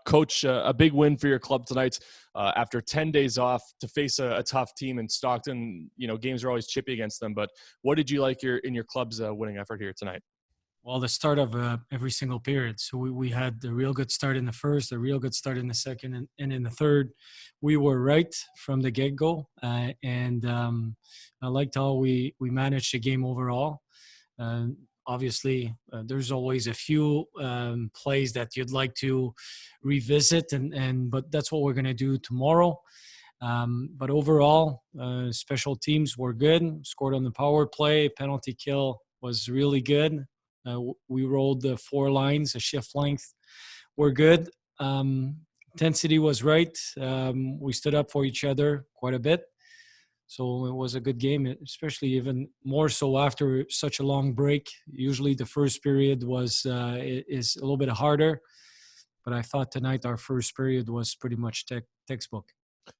Coach, a big win for your club tonight after 10 days off to face a tough team in Stockton. Games are always chippy against them, but what did you like in your club's winning effort here tonight? Well, the start of every single period. So we had a real good start in the first, a real good start in the second, and in the third, we were right from the get-go. And I liked how we managed the game overall. Uh, Obviously, there's always a few plays that you'd like to revisit, but that's what we're going to do tomorrow. But overall, special teams were good. Scored on the power play. Penalty kill was really good. We rolled the 4 lines, a shift length. We're good. Intensity was right. We stood up for each other quite a bit. So it was a good game, especially even more so after such a long break. Usually the first period is a little bit harder. But I thought tonight our first period was pretty much textbook.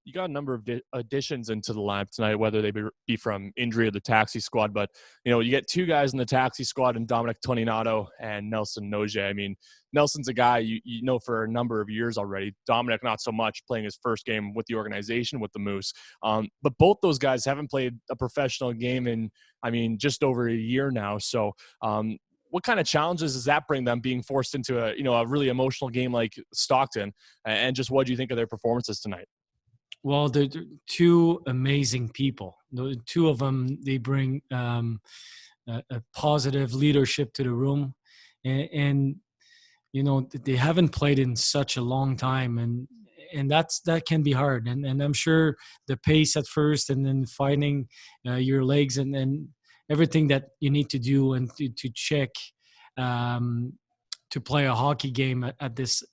You got a number of additions into the lineup tonight, whether they be from injury or the taxi squad. But, you get 2 guys in the taxi squad in Dominic Toninato and Nelson Noje. I mean, Nelson's a guy you know for a number of years already. Dominic, not so much, playing his first game with the organization with the Moose. But both those guys haven't played a professional game in, just over a year now. So what kind of challenges does that bring them being forced into a really emotional game like Stockton? And just what do you think of their performances tonight? Well, they're 2 amazing people. The 2 of them, they bring a positive leadership to the room, and they haven't played in such a long time, and that can be hard. And I'm sure the pace at first, and then finding your legs, and everything that you need to do, and to check to play a hockey game at this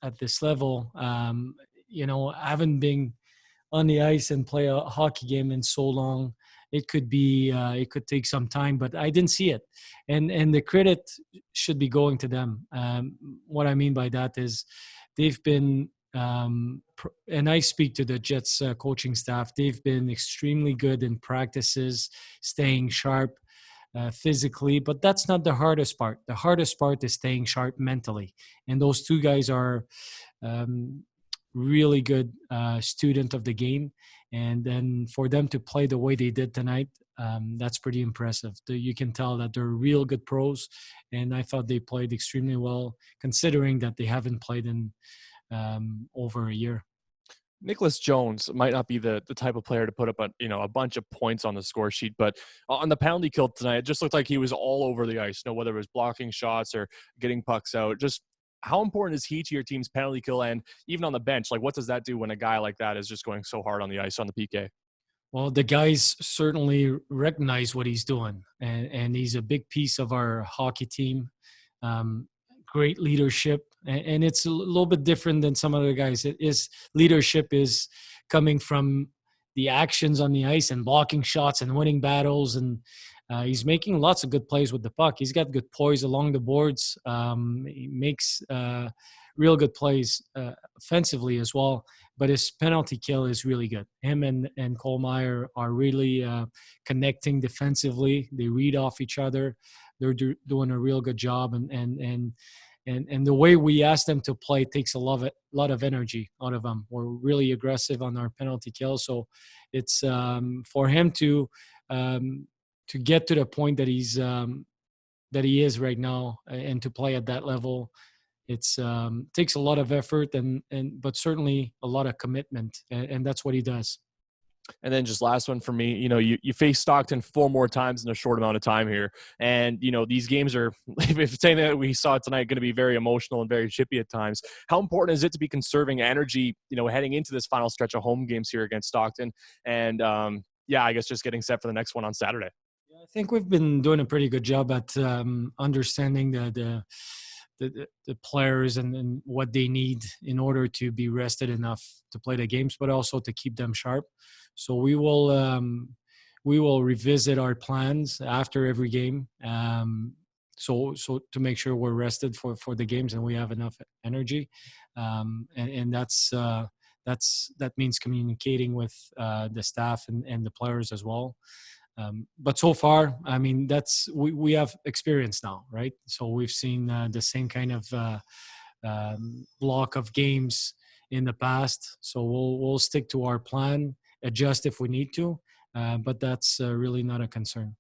level. I haven't been on the ice and play a hockey game in so long. It could take some time, but I didn't see it. And the credit should be going to them. What I mean by that is they've been, and I speak to the Jets coaching staff, they've been extremely good in practices, staying sharp physically, but that's not the hardest part. The hardest part is staying sharp mentally. And those 2 guys are really good student of the game, and then for them to play the way they did tonight, that's pretty impressive. You can tell that they're real good pros, and I thought they played extremely well considering that they haven't played in over a year. Nicholas Jones might not be the type of player to put up a bunch of points on the score sheet, but on the penalty kill tonight, it just looked like he was all over the ice. Whether it was blocking shots or getting pucks out. Just how important is he to your team's penalty kill, and even on the bench? Like, what does that do when a guy like that is just going so hard on the ice on the PK? Well, the guys certainly recognize what he's doing, and he's a big piece of our hockey team. Great leadership, and it's a little bit different than some other guys. Leadership is coming from the actions on the ice and blocking shots and winning battles, and he's making lots of good plays with the puck. He's got good poise along the boards. He makes real good plays offensively as well, but his penalty kill is really good. Him and Cole Meyer are really connecting defensively. They read off each other. They're doing a real good job, and the way we ask them to play takes a lot of energy out of them. We're really aggressive on our penalty kill, so it's for him to get to the point that he is right now, and to play at that level. It's takes a lot of effort but certainly a lot of commitment, and that's what he does. And then just last one for me, you face Stockton 4 more times in a short amount of time here. And, these games are, if it's anything that we saw tonight, going to be very emotional and very chippy at times. How important is it to be conserving energy, heading into this final stretch of home games here against Stockton? And, I guess just getting set for the next one on Saturday. Yeah, I think we've been doing a pretty good job at understanding the players and what they need in order to be rested enough to play the games, but also to keep them sharp. So we will revisit our plans after every game, so to make sure we're rested for the games and we have enough energy, and that means communicating with the staff and the players as well. But so far, we have experience now, right? So we've seen the same kind of block of games in the past. So we'll stick to our plan, adjust if we need to, but that's really not a concern.